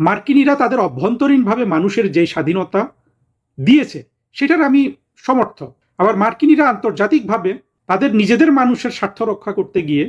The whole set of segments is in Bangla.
মার্কিনিরা তাদের অভ্যন্তরীণভাবে মানুষের যে স্বাধীনতা দিয়েছে সেটার আমি সমর্থক। আবার মার্কিনিরা আন্তর্জাতিকভাবে তাদের নিজেদের মানুষের স্বার্থ রক্ষা করতে গিয়ে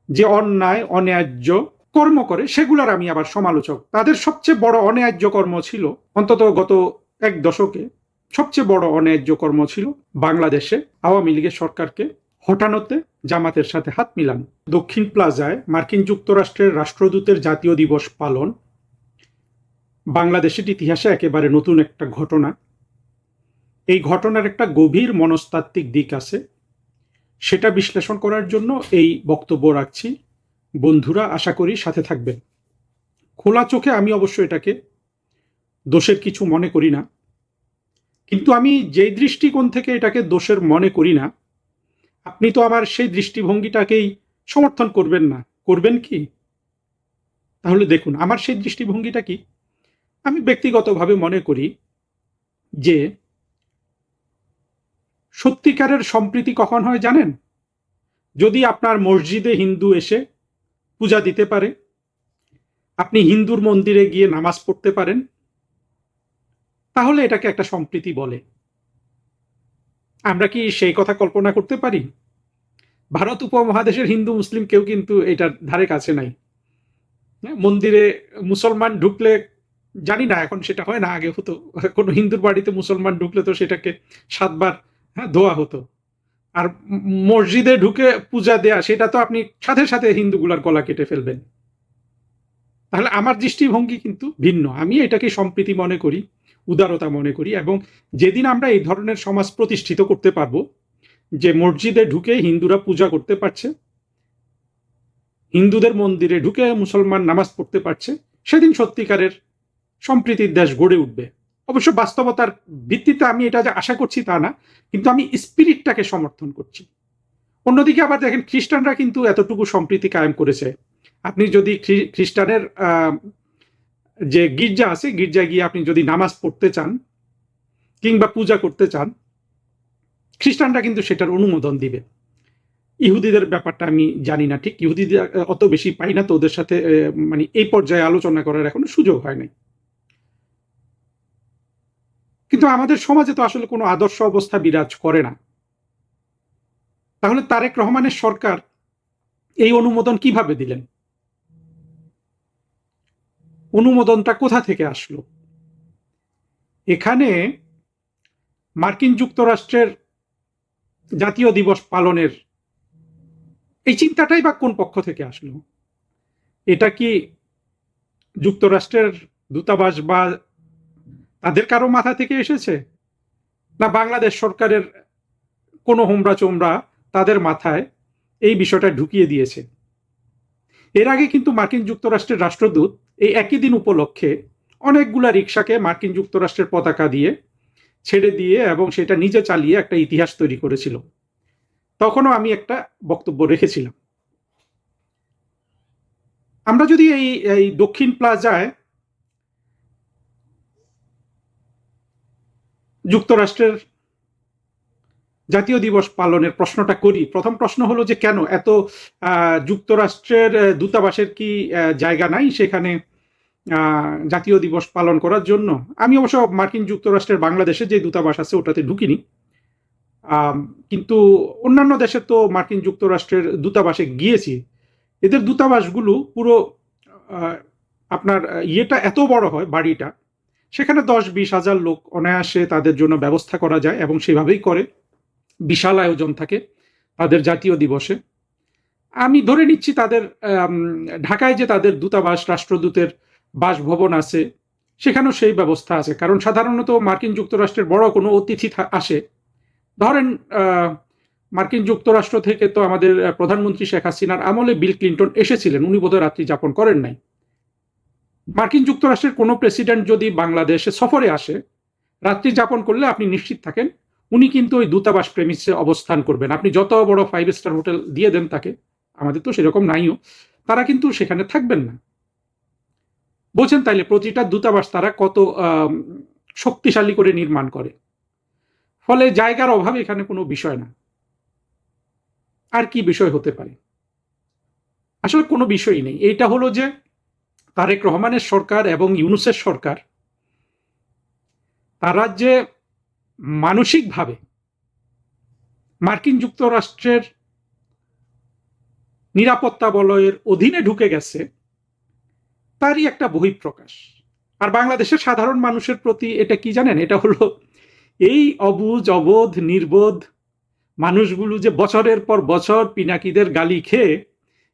যে অন্যায় অন্যায্য কর্ম করে সেগুলোর আমি আবার সমালোচক। তাদের সবচেয়ে বড় অন্যায্য কর্ম ছিল, অন্তত গত এক দশকে সবচেয়ে বড় অন্যায্য কর্ম ছিল বাংলাদেশে আওয়ামী লীগের সরকারকে হটানোতে জামাতের সাথে হাত মিলানো। দক্ষিণ প্লাজায় মার্কিন যুক্তরাষ্ট্রের রাষ্ট্রদূতের জাতীয় দিবস পালন বাংলাদেশের ইতিহাসে একেবারে নতুন একটা ঘটনা। এই ঘটনার একটা গভীর মনস্তাত্ত্বিক দিক আছে, সেটা বিশ্লেষণ করার জন্য এই বক্তব্য রাখছি। বন্ধুরা, আশা করি সাথে থাকবেন। খোলা চোখে আমি অবশ্য এটাকে দোষের কিছু মনে করি না, কিন্তু আমি যেই দৃষ্টিকোণ থেকে এটাকে দোষের মনে করি না, আপনি তো আমার সেই দৃষ্টিভঙ্গিটাকেই সমর্থন করবেন না, করবেন কি? তাহলে দেখুন আমার সেই দৃষ্টিভঙ্গিটা কি। আমি ব্যক্তিগতভাবে মনে করি যে সত্যিকারের সম্প্রীতি কখন হয় জানেন? যদি আপনার মসজিদে হিন্দু এসে পূজা দিতে পারে, আপনি হিন্দুর মন্দিরে গিয়ে নামাজ পড়তে পারেন, তাহলে এটাকে একটা সম্প্রীতি বলে। আমরা কি সেই কথা কল্পনা করতে পারি? ভারত উপমহাদেশের হিন্দু মুসলিম কেউ কিন্তু এটার ধারে কাছে নাই। মন্দিরে মুসলমান ঢুকলে, জানি না এখন সেটা হয় না, আগে হতো, কোনো হিন্দুর বাড়িতে মুসলমান ঢুকলে তো সেটাকে 7 বার ধোয়া হতো। আর মসজিদে ঢুকে পূজা দেয়া, সেটা তো আপনি সাথে সাথে হিন্দুগুলার গলা কেটে ফেলবেন। তাহলে আমার দৃষ্টিভঙ্গি কিন্তু ভিন্ন। আমি এটাকে সম্প্রীতি মনে করি, উদারতা মনে করি, এবং যেদিন আমরা এই ধরনের সমাজ প্রতিষ্ঠিত করতে পারবো যে মসজিদে ঢুকে হিন্দুরা পূজা করতে পারছে, হিন্দুদের মন্দিরে ঢুকে মুসলমান নামাজ পড়তে পারছে, সেদিন সত্যিকারের সম্প্রীতির দেশ গড়ে উঠবে। অবশ্য বাস্তবতার ভিত্তিতে আমি এটা যে আশা করছি তা না, কিন্তু আমি স্পিরিটটাকে সমর্থন করছি। অন্যদিকে আবার দেখেন, খ্রিস্টানরা কিন্তু এতটুকু সম্প্রীতি কায়েম করেছে। আপনি যদি খ্রিস্টানের যে গির্জা আছে, গির্জায় গিয়ে আপনি যদি নামাজ পড়তে চান কিংবা পূজা করতে চান, খ্রিস্টানরা কিন্তু সেটার অনুমোদন দিবে। ইহুদিদের ব্যাপারটা আমি জানি না, ঠিক ইহুদিদের অত বেশি পাই না, তো ওদের সাথে মানে এই পর্যায়ে আলোচনা করার এখনো সুযোগ হয় নাই। কিন্তু আমাদের সমাজে তো আসলে কোনো আদর্শ অবস্থা বিরাজ করে না। তাহলে তারেক রহমানের সরকার এই অনুমোদন কিভাবে দিলেন? অনুমোদনটা কোথা থেকে আসলো? এখানে মার্কিন যুক্তরাষ্ট্রের জাতীয় দিবস পালনের এই চিন্তাটাই বা কোন পক্ষ থেকে আসলো? এটা কি যুক্তরাষ্ট্রের দূতাবাস বা তাদের কারো মাথা থেকে এসেছে, না বাংলাদেশ সরকারের কোনো হোমরা চোমরা তাদের মাথায় এই বিষয়টা ঢুকিয়ে দিয়েছে? এর আগে কিন্তু মার্কিন যুক্তরাষ্ট্রের রাষ্ট্রদূত এই একই দিন উপলক্ষে অনেকগুলা রিক্সাকে মার্কিন যুক্তরাষ্ট্রের পতাকা দিয়ে ছেড়ে দিয়ে এবং সেটা নিজে চালিয়ে একটা ইতিহাস তৈরি করেছিল। তখনও আমি একটা বক্তব্য রেখেছিলাম। আমরা যদি এই দক্ষিণ প্লাজায় যুক্তরাষ্ট্রের জাতীয় দিবস পালনের প্রশ্নটা করি, প্রথম প্রশ্ন হলো যে কেন এত যুক্তরাষ্ট্রের দূতাবাসের কি জায়গা নাই সেখানে জাতীয় দিবস পালন করার জন্য? আমি অবশ্য মার্কিন যুক্তরাষ্ট্রের বাংলাদেশে যে দূতাবাস আছে ওটাতে ঢুকিনি, কিন্তু অন্যান্য দেশে তো মার্কিন যুক্তরাষ্ট্রের দূতাবাসে গিয়েছি। এদের দূতাবাসগুলো পুরো আপনার ইয়েটা এত বড় হয়, বাড়িটা, সেখানে 10-20 হাজার লোক অনায়াসে তাদের জন্য ব্যবস্থা করা যায় এবং সেভাবেই করে। বিশাল আয়োজন থাকে তাদের জাতীয় দিবসে। আমি ধরে নিচ্ছি তাদের ঢাকায় যে তাদের দূতাবাস, রাষ্ট্রদূতের বাসভবন আছে, সেখানেও সেই ব্যবস্থা আছে। কারণ সাধারণত মার্কিন যুক্তরাষ্ট্রের বড় কোনো অতিথি আসে, ধরেন মার্কিন যুক্তরাষ্ট্র থেকে তো আমাদের প্রধানমন্ত্রী শেখ হাসিনার আমলে বিল ক্লিন্টন এসেছিলেন, উনি বোধহয় রাত্রি যাপন করেন নাই। মার্কিন যুক্তরাষ্ট্রের কোনো প্রেসিডেন্ট যদি বাংলাদেশে সফরে আসে, রাত্রি যাপন করলে আপনি নিশ্চিত থাকেন উনি কিন্তু ওই দূতাবাস প্রেমিসে অবস্থান করবেন। আপনি যত বড় 5 স্টার হোটেল দিয়ে দেন তাকে, আমাদের তো সেরকম নাইও, তারা কিন্তু সেখানে থাকবেন না। বলছেন তাইলে প্রতিটা দূতাবাস তারা কত শক্তিশালী করে নির্মাণ করে। ফলে জায়গার অভাব এখানে কোনো বিষয় না। আর কি বিষয় হতে পারে? আসলে কোনো বিষয়ই নেই। এইটা হলো যে তারেক রহমানের সরকার এবং ইউনূসের সরকার, তারা যে মানসিকভাবে মার্কিন যুক্তরাষ্ট্রের নিরাপত্তা বলয়ের অধীনে ঢুকে গেছে, তারই একটা বহিঃপ্রকাশ। আর বাংলাদেশের সাধারণ মানুষের প্রতি এটা কি জানেন? এটা হলো এই অবুঝ অবোধ নির্বোধ মানুষগুলো যে বছরের পর বছর পিনাকিদের গালি খেয়ে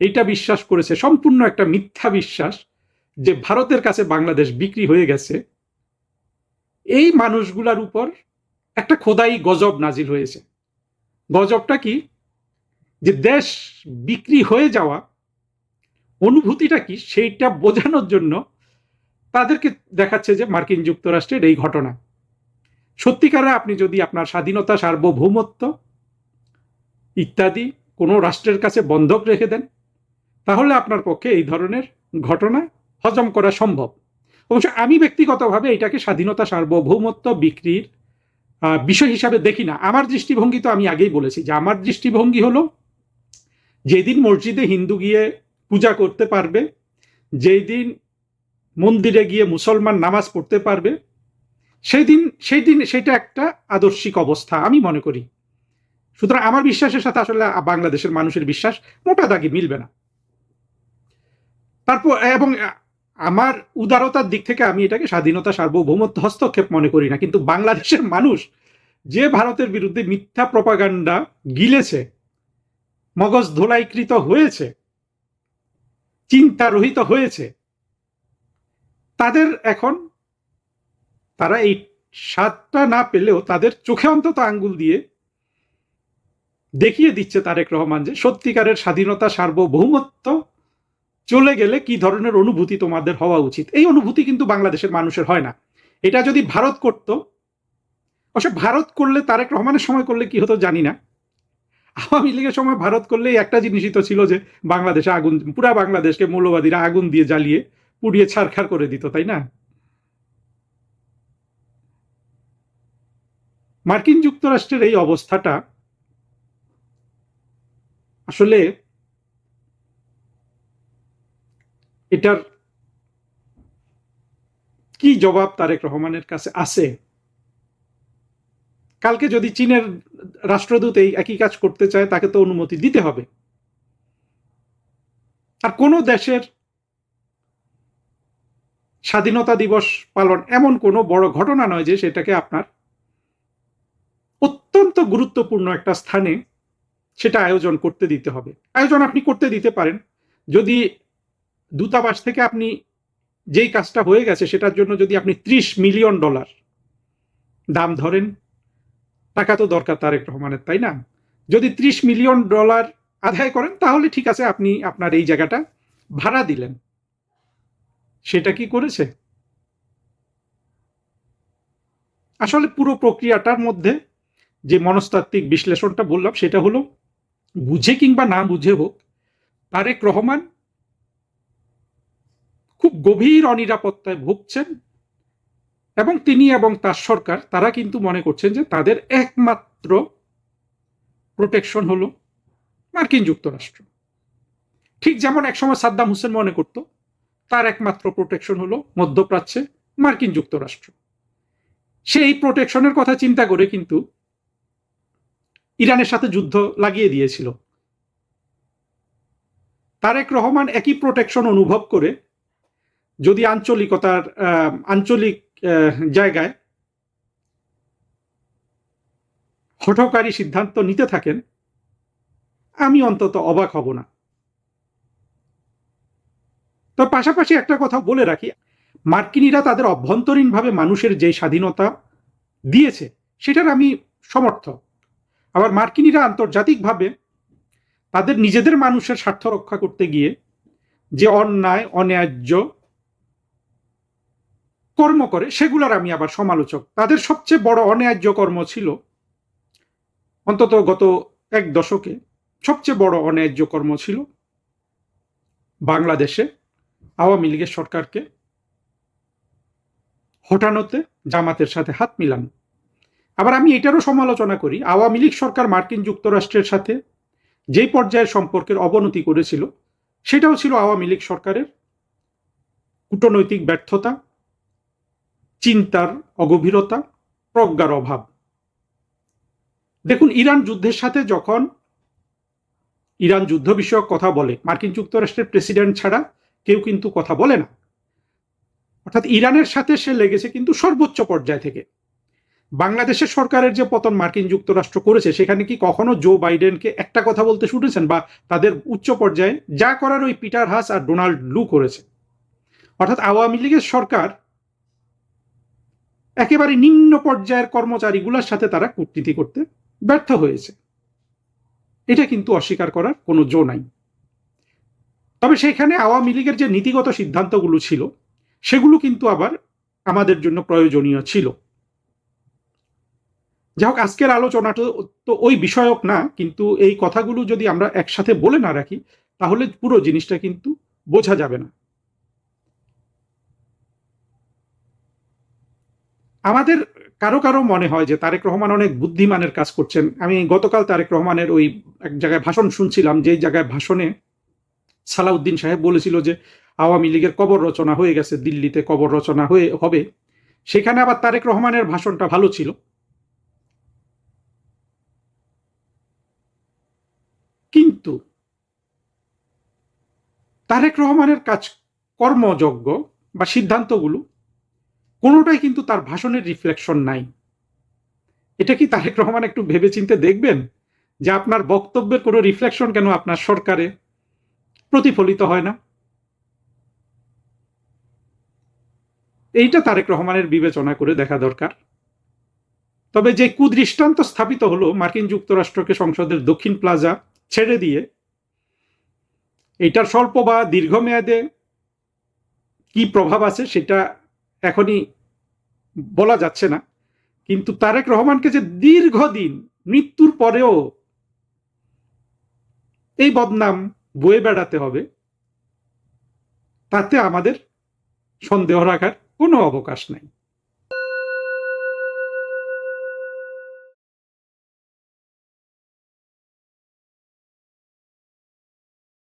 এইটা বিশ্বাস করেছে, সম্পূর্ণ একটা মিথ্যা বিশ্বাস, যে ভারতের কাছে বাংলাদেশ বিক্রি হয়ে গেছে। এই মানুষগুলার উপর একটা খোদাই গজব নাজিল হয়েছে। গজবটা কি? যে দেশ বিক্রি হয়ে যাওয়া অনুভূতিটা কি সেইটা বোঝানোর জন্য তাদেরকে দেখাচ্ছে যে মার্কিন যুক্তরাষ্ট্রের এই ঘটনা। সত্যিকারে আপনি যদি আপনার স্বাধীনতা, সার্বভৌমত্ব ইত্যাদি কোনো রাষ্ট্রের কাছে বন্ধক রেখে দেন, তাহলে আপনার পক্ষে এই ধরনের ঘটনা হজম করা সম্ভব। অবশ্য আমি ব্যক্তিগতভাবে এটাকে স্বাধীনতা, সার্বভৌমত্ব বিক্রির বিষয় হিসাবে দেখি না। আমার দৃষ্টিভঙ্গি তো আমি আগেই বলেছি যে আমার দৃষ্টিভঙ্গি হলো, যেদিন মসজিদে হিন্দু গিয়ে পূজা করতে পারবে, যেই দিন মন্দিরে গিয়ে মুসলমান নামাজ পড়তে পারবে, সেই দিন সেটা একটা আদর্শিক অবস্থা আমি মনে করি। সুতরাং আমার বিশ্বাসের সাথে আসলে বাংলাদেশের মানুষের বিশ্বাস মোটা দাগে মিলবে না। তারপর এবং আমার উদারতার দিক থেকে আমি এটাকে স্বাধীনতা, সার্বভৌমত্ব হস্তক্ষেপ মনে করি না। কিন্তু বাংলাদেশের মানুষ যে ভারতের বিরুদ্ধে মিথ্যা প্রপাগান্ডা গিলেছে, মগজ ধোলাইকৃত হয়েছে, চিন্তা রহিত হয়েছে, তাদের এখন তারা এই স্বাদটা না পেলেও তাদের চোখে অন্তত আঙ্গুল দিয়ে দেখিয়ে দিচ্ছে তারেক রহমান যে সত্যিকারের স্বাধীনতা, সার্বভৌমত্ব চলে গেলে কি ধরনের অনুভূতি তোমাদের হওয়া উচিত। এই অনুভূতি কিন্তু বাংলাদেশের মানুষের হয় না। এটা যদি ভারত করত, অবশ্য ভারত করলে, তারেক রহমানের সময় করলে কি হতো জানি না। আওয়ামী লীগের সময় ভারত করলে একটা জিনিসই তো ছিল যে বাংলাদেশে আগুন, পুরা বাংলাদেশকে মৌলবাদীরা আগুন দিয়ে জ্বালিয়ে পুড়িয়ে ছারখার করে দিত, তাই না? মার্কিন যুক্তরাষ্ট্রের এই অবস্থাটা আসলে এটার কি জবাব তারেক রহমানের কাছে আছে? কালকে যদি চীনের রাষ্ট্রদূত এই একই কাজ করতে চায়, তাকে তো অনুমতি দিতে হবে। আর কোন দেশের স্বাধীনতা দিবস পালন এমন কোনো বড় ঘটনা নয় যে সেটাকে আপনার অত্যন্ত গুরুত্বপূর্ণ একটা স্থানে সেটা আয়োজন করতে দিতে হবে। আয়োজন আপনি করতে দিতে পারেন যদি দূতাবাস থেকে আপনি যেই কাজটা হয়ে গেছে সেটার জন্য যদি আপনি $30 মিলিয়ন দাম ধরেন। টাকা তো দরকার তারেক রহমানের, তাই না? যদি $30 মিলিয়ন আদায় করেন তাহলে ঠিক আছে, আপনি আপনার এই জায়গাটা ভাড়া দিলেন। সেটা কি করেছে? আসলে পুরো প্রক্রিয়াটার মধ্যে যে মনস্তাত্ত্বিক বিশ্লেষণটা বললাম সেটা হলো, বুঝে কিংবা না বুঝে হোক, তারেক রহমান খুব গভীর অনিরাপত্তায় ভুগছেন এবং তিনি এবং তার সরকার তারা কিন্তু মনে করছেন যে তাদের একমাত্র প্রোটেকশন হলো মার্কিন যুক্তরাষ্ট্র। ঠিক যেমন একসময় সাদ্দাম হোসেন মনে করত তার একমাত্র প্রোটেকশন হলো মধ্যপ্রাচ্যে মার্কিন যুক্তরাষ্ট্র। সেই প্রোটেকশনের কথা চিন্তা করে কিন্তু ইরানের সাথে যুদ্ধ লাগিয়ে দিয়েছিল। তারেক রহমান একই প্রোটেকশন অনুভব করে যদি আঞ্চলিক জায়গায় হঠকারী সিদ্ধান্ত নিতে থাকেন, আমি অন্তত অবাক হব না। তো পাশাপাশি একটা কথা বলে রাখি, মার্কিনীরা তাদের অভ্যন্তরীণভাবে মানুষের যে স্বাধীনতা দিয়েছে সেটার আমি সমর্থক। আবার মার্কিনীরা আন্তর্জাতিকভাবে তাদের নিজেদের মানুষের স্বার্থ রক্ষা করতে গিয়ে যে অন্যায়, অন্যায্য কর্ম করে সেগুলোর আমি আবার সমালোচক। তাদের সবচেয়ে বড় অন্যায্য কর্ম ছিল, অন্তত গত এক দশকে সবচেয়ে বড় অন্যায্য কর্ম ছিল বাংলাদেশে আওয়ামী লীগের সরকারকে হটানোতে জামাতের সাথে হাত মিলানো। আবার আমি এটারও সমালোচনা করি, আওয়ামী লীগ সরকার মার্কিন যুক্তরাষ্ট্রের সাথে যেই পর্যায়ের সম্পর্কের অবনতি করেছিল সেটাও ছিল আওয়ামী লীগ সরকারের কূটনৈতিক ব্যর্থতা, চিন্তার অগভীরতা, প্রজ্ঞার অভাব। দেখুন, ইরান যুদ্ধের সাথে যখন ইরান যুদ্ধ বিষয়ক কথা বলে, মার্কিন যুক্তরাষ্ট্রের প্রেসিডেন্ট ছাড়া কেউ কিন্তু কথা বলে না। অর্থাৎ ইরানের সাথে সে লেগেছে কিন্তু সর্বোচ্চ পর্যায় থেকে। বাংলাদেশের সরকারের যে পতন মার্কিন যুক্তরাষ্ট্র করেছে, সেখানে কি কখনো জো বাইডেনকে একটা কথা বলতে শুনেছেন? বা তাদের উচ্চ পর্যায়ে যা করার ওই পিটার হাস আর ডোনাল্ড লু করেছে। অর্থাৎ আওয়ামী লীগের সরকার একেবারে নিম্ন পর্যায়ের কর্মচারীগুলোর সাথে তারা কূটনীতি করতে ব্যর্থ হয়েছে। এটা কিন্তু অস্বীকার করার কোনো জো নাই। তবে সেখানে আওয়ামী লীগের যে নীতিগত সিদ্ধান্তগুলো ছিল, সেগুলো কিন্তু আবার আমাদের জন্য প্রয়োজনীয় ছিল। যাই হোক, আজকের আলোচনাটা তো ওই বিষয়ক না, কিন্তু এই কথাগুলো যদি আমরা একসাথে বলে না রাখি, তাহলে পুরো জিনিসটা কিন্তু বোঝা যাবে না। আমাদের কারো কারো মনে হয় যে তারেক রহমান অনেক বুদ্ধিমানের কাজ করছেন। আমি গতকাল তারেক রহমানের ওই এক জায়গায় ভাষণ শুনছিলাম, যে জায়গায় ভাষণে সালাউদ্দিন সাহেব বলেছিল যে আওয়ামী লীগের কবর রচনা হয়ে গেছে, দিল্লিতে কবর রচনা হবে। সেখানে আবার তারেক রহমানের ভাষণটা ভালো ছিল। কিন্তু তারেক রহমানের কাজ কর্মযোগ্য বা সিদ্ধান্তগুলো কোনোটাই কিন্তু তার ভাষণের রিফ্লেকশন নাই। এটা কি তারেক রহমান একটু ভেবেচিন্তে দেখবেন যে আপনার বক্তব্যের কোনো রিফ্লেকশন কেন আপনার সরকারে প্রতিফলিত হয় না? এইটা তারেক রহমানের বিবেচনা করে দেখা দরকার। তবে যে কুদৃষ্টান্ত স্থাপিত হলো মার্কিন যুক্তরাষ্ট্রকে সংসদের দক্ষিণ প্লাজা ছেড়ে দিয়ে, এইটার স্বল্প বা দীর্ঘমেয়াদে কি প্রভাব আছে সেটা এখনই বলা যাচ্ছে না। কিন্তু তারেক রহমানকে যে দীর্ঘদিন মৃত্যুর পরেও এই বদনাম বয়ে বেড়াতে হবে, তাতে আমাদের সন্দেহ রাখার কোনো অবকাশ নাই।